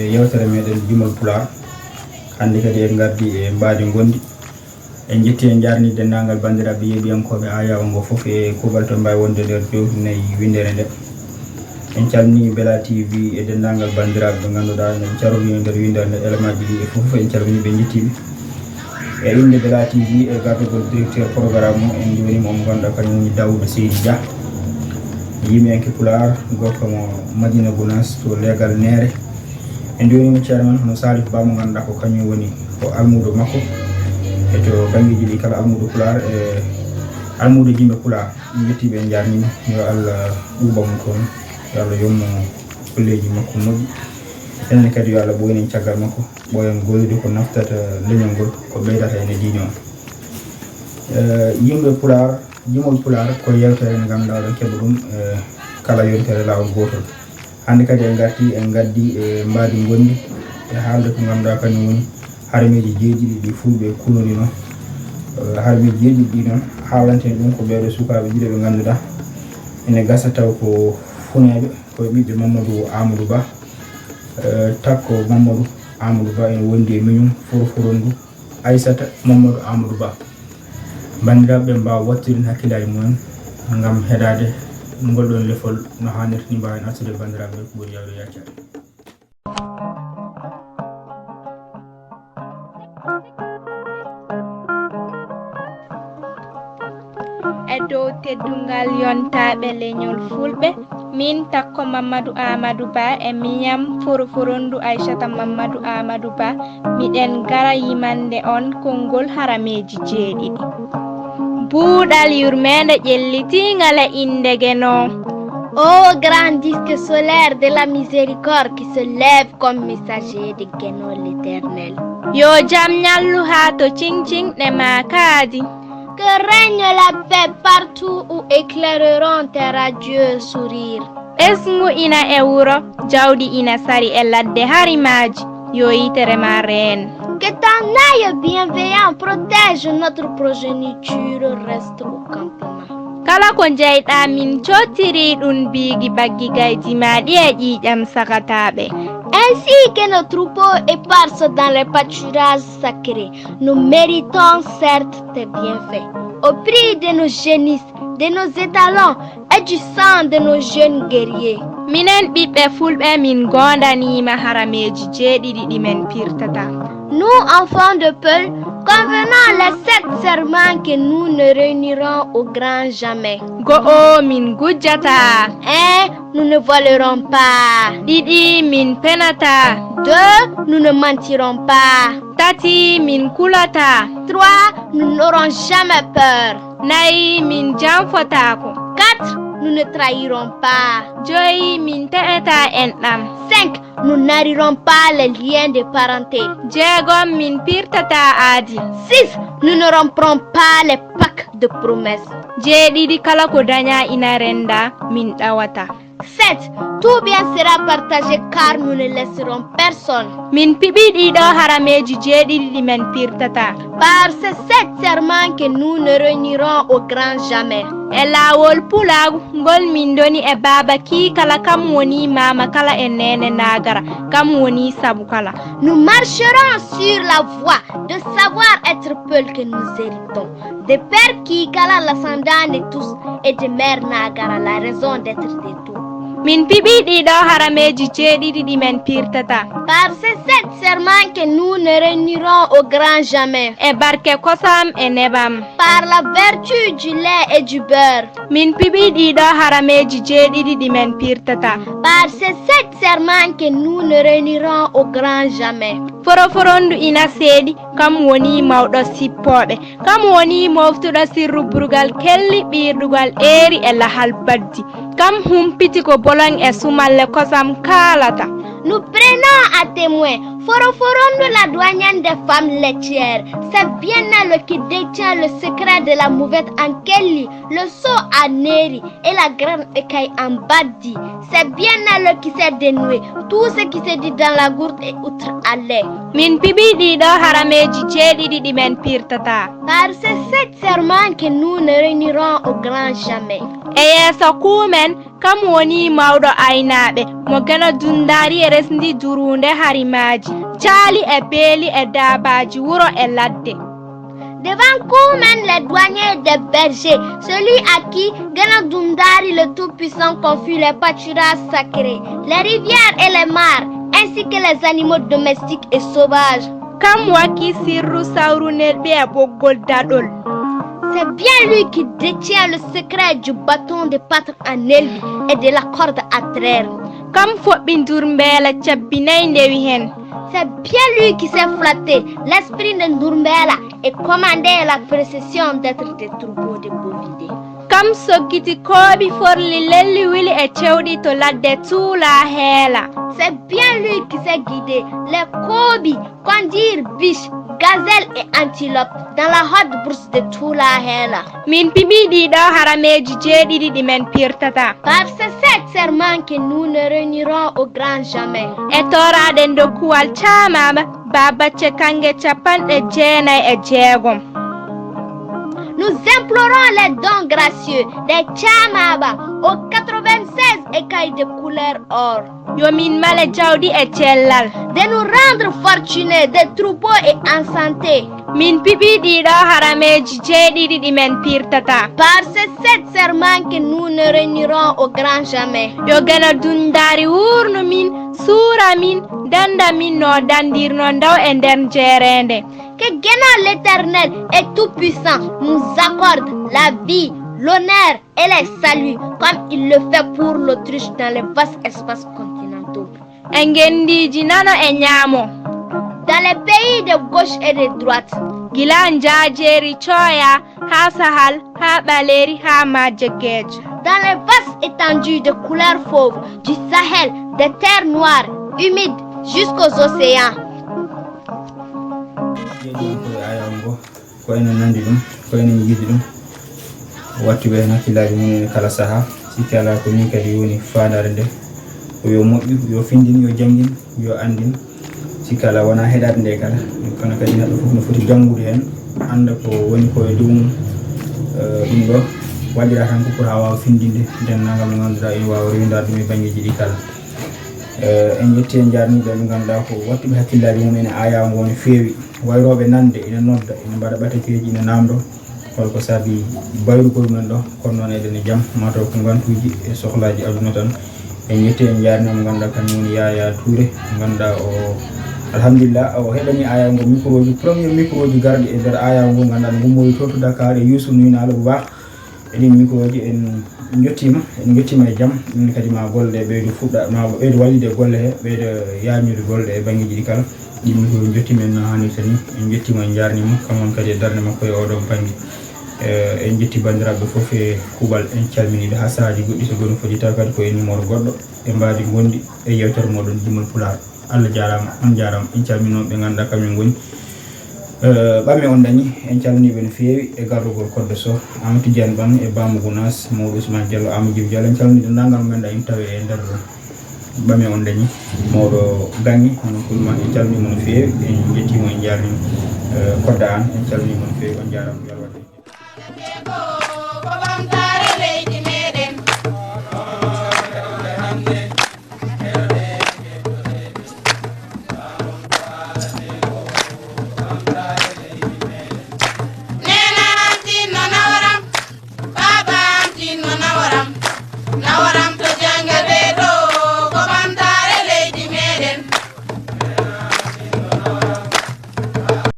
yewtere meɗen Jumol Pular hande kadi en gardi e mbaadi gondi en jetti en jarni dendagal bandiraɓe yeeɓiyankoɓe ayawa ngo foof e kuuɓal to mbawi wonde nder jowtinayi windere nde en calmini Bella TV e dendagal bandiraɓe ɓe ganduɗa en carolini nder windere nde élemaji ɗi e foof en calmini ɓe jettiɓe e inde Bella TV e gardugol directeur programme o en jonimo mo ganduɗa kañum woni Daouda Seydi Dia yimɓeyanke Pular goto mo Madina Gounass to legal Néré en jonimo ceerno men hono Salif Ba mo ganduɗa ko kañum woni ko almudo makko e to banggueji ɗi kala almudo Pular e almudo jimɓe Pular ɗum yettiɓe en jarnima yo Allah ɓuuɓamo toon yo Allah yommo kolleji makko moƴƴi enen kadi yo Allah ɓoynen caggal makko ɓoyen gollude ko naftata leñol ngol ko ɓeydata ene diine on yimɓe Pular Jumol Pular ko yewtere nde ganduɗa ɗon keɓa ɗum kala yontere lawol gotol hande kadi en gaddi e mbaadi gondi e haalde ko ganduɗa kañum woni harmeji jeeɗiɗi ɗi fulɓe kulori noon harmeji jeeɗiɗi ɗi noon haalanten ɗum ko ɓeeɗo sukaɓe ɗiɗo ɓe ganduɗa ene gasa taw ko funeɓe koye ɓiɓɓe Mamadou Amadou Ba takko Mamadou Amadou Ba ene wondi e miñum Foroforondu Aissata Mamadou Amadou Ba bandiraɓe mbawa wattirin hakkillaji mumen gam heɗade ngolɗon lefol no hannirta ni mbawen artude bandiraɓe ko ɓuri yawde yaccade e dow teddungal yontaɓe leñol fulɓe min takko Mamadou Amadou Ba e miyam Foroforondu Aissata Mamadou Amadou Ba miɗen gara yimande on konngol harameji jeeɗiɗi buuɗal yurmede ƴellitingal e indege non. Ô grand disque solaire de la miséricorde qui se lève comme messager de Guénon l'Éternel. Yo jam ñallu ha to cincin ɗe ma kaadi. Que règne la paix partout où éclaireront tes radieux sourires. Ɓesngu ina e wuro, jawdi ina sari e ladde harimaji, yo yitere ma reen. Que ton œil bienveillant protège notre progéniture reste au campement. Kala ko jeyɗa min cottiri ɗum biigi baggi gaydi maɗi e ƴiƴam sakataɓe. Ainsi que nos troupeaux éparses dans les pâturages sacrés, nous méritons certes tes bienfaits. Au prix de nos génisses, de nos étalons et du sang de nos jeunes guerriers. Minen ɓiɓɓe fulɓe min gondanima harameji jeeɗiɗi ɗimen pirtata. Nous, enfants de Peul, convenons les 7 serments que nous ne réunirons au grand jamais. Go'o min gujjata. 1. Nous ne volerons pas. Ɗiɗi min penata. 2. Nous ne mentirons pas. Tati min kulata. 3. Nous n'aurons jamais peur. Nayi min janfotako. 4. Nous ne trahirons pas. Joyi min te'eta enɗam. 5. Nous n'arrirons pas les liens de parenté. Jeegom min pirtata aadi. 6. Nous ne romprons pas les pactes de promesses. Jeeɗiɗi kala ko daña ina renda min ɗawata. 7. Tout bien sera partagé car nous ne laisserons personne. Min piɓi ɗiɗo harameji jeeɗiɗi ɗi men pirtata. Par ces 7 serments que nous ne réunirons au grand jamais. E laawol pulagu ngol min doni e baaba kiikala kam woni mama kala e nene nagara kam woni sabu kala. Nous marcherons sur la voie de savoir être Peul que nous héritons. De père Kikala l'ascendant de tous et de mère Nagara la raison d'être de tout. Min piɓi ɗiɗo harameji jeeɗiɗi ɗi men pirtata. Par ces 7 serments que nous ne réunirons au grand jamais. E barke kosam e nebam. Par la vertu du lait et du beurre. Min piɓi ɗiɗo harameji jeeɗiɗi ɗi men pirtata. Par ces 7 serments que nous ne réunirons au grand jamais. Foroforondu ina seeɗi kam woni mawɗo sippoɓe kam woni moftuɗo sirru burgal kelli ɓirɗugal eeri e lahal baddi kam humpiti ko bolon e sumalle kosam kaalata. Nous prenons à témoin Foroforondo, la douanière des femmes laitières. C'est bien elle qui détient le secret de la mouvette en Kelly, le seau à Neri et la grande écaille en Badi. C'est bien elle qui s'est dénoué tout ce qui se dit dans la gourde et outre aller. Min pibi dido harameji jeɗiɗi ɗi men pirtata. Par ces 7 serments que nous ne réunirons au grand jamais. E yeeso kumen kam woni mawɗo aynaɓe mo gana dundari e resdi durunde harimaji caali e beeli e daabaji wuro e ladde. Devant Koumen, les douaniers des bergers, celui à qui Ganadundari le Tout-Puissant confie les pâturages sacrés, les rivières et les mares, ainsi que les animaux domestiques et sauvages. Kam waki sirru saurunelɓe e ɓoggol daɗol. C'est bien lui qui détient le secret du bâton de pâtre en elbi et de la corde à traire. Kam foɓɓindur mbeela cabbinayi ndewi hen. C'est bien lui qui s'est flatté l'esprit de Ndourbela et commandé la précession d'être des troupeaux de bovidés. Kam soggiti kooɓi forli lelli wili e cewɗi to ladde tuula heela. C'est bien lui qui s'est guidé les kobi, conduire biche, gazelle et antilope dans la haute bourse de Tula Hela. Min pibi ɗiɗo harameji jeeɗiɗi ɗi men pirtata. Par ces 7 serments que nous ne réunirons au grand jamais. E toraɗen dokkuwal camama babacce kange 96. Nous implorons les dons gracieux des Chamaba aux 96 écailles de couleur or. Yomin male jawdi e cellal. De nous rendre fortunés, des troupeaux et en santé. Min pibi ɗiɗo harameji jeeɗiɗi ɗi men pirtata. Par ces 7 serments que nous ne réunirons au grand jamais. Yo gana dundari wurnu min, suura min, danda min no dandirno ndaw e nder jeerende. Que Guénon l'Éternel et Tout-Puissant nous accorde la vie, l'honneur et les saluts comme il le fait pour l'Autriche dans les vastes espaces continentaux. Engendiji nano e ñaamo. Dans les pays de gauche et de droite. Gila njajeri coya, ha sahal, ha ɓaleri, ha majjegejo. Dans les vastes étendues de couleur fauve du Sahel, des terres noires, humides jusqu'aux océans. ko enen nandi ɗum ko enen yiɗi ɗum watti ɓe hen hakkillaji mumen kala saaha sikki ala ko ni kadi woni fandare nde yo moƴƴu yo findin yo janggin yo andin sikki ala wona heɗade nde kala kono kadi neɗɗo fof no foti janngude hen anda ko woni ko e dow mum ɗum ɗo waɗira tan ko pour ha wawa findinde nden nagam no ganduɗa ina wawa rewidade ɗum e banggueji ɗi kala en jetti en jarniɓe ɓe ganduɗa ko wattuɓe hakkillaji mumen e ayawa ngo no feewi wayroɓe nande ina nodda ina mbaɗa ɓatekeji ina namdo holko saabi bayrugol men ɗo kono noon eɗen e jaam mataw ko gantuji e sohlaji aduna tan en jetti en jarnimo ganduɗa kañum woni Yaya Touré ganduɗa o alhamdulillah o heɓani ayawa ngo micro ji premier micro ji garɗi e nder ayawa ngo ganduɗa no gummoyi to Dakar e Youssou nuynaalo bo baax eɗin micro ji en jottima e jaam ɗum kadi ma golle ɓeydo fuɗɗa ma ɓeydo wallide golle he ɓeydo yañude golle e banggueji ɗi kala ɗimmi ko jottima en no hannirta ni en jettima en jarnima kamon kadi e darde makko e oɗon banggue en jetti bandiraɓe foof e kuuɓal en calminiɓe ha saahaji goɗɗi so goni foti taw kadi koye numéro goɗɗo e mbadi gondi e yewtere moɗon Jimol Pulaar. Allah jarama on jarama en calminoɓe ɓe ganduɗa kamen goni ɓamme on dañi en calminiɓe no feewi e garrugol Kodde Sow Amadou Tidiane Bang e Bamba Gounass Mawɗo Ousmane Diallo Amadou Djibi Diallo en calminiɗo nangal mo ganduɗa ina tawe e nder ɓamme on dañi mawɗo Gagny hono kulma en calminimo no feewi en jettimo en jarnimo Kodda an en calminimo no feewi on jarama.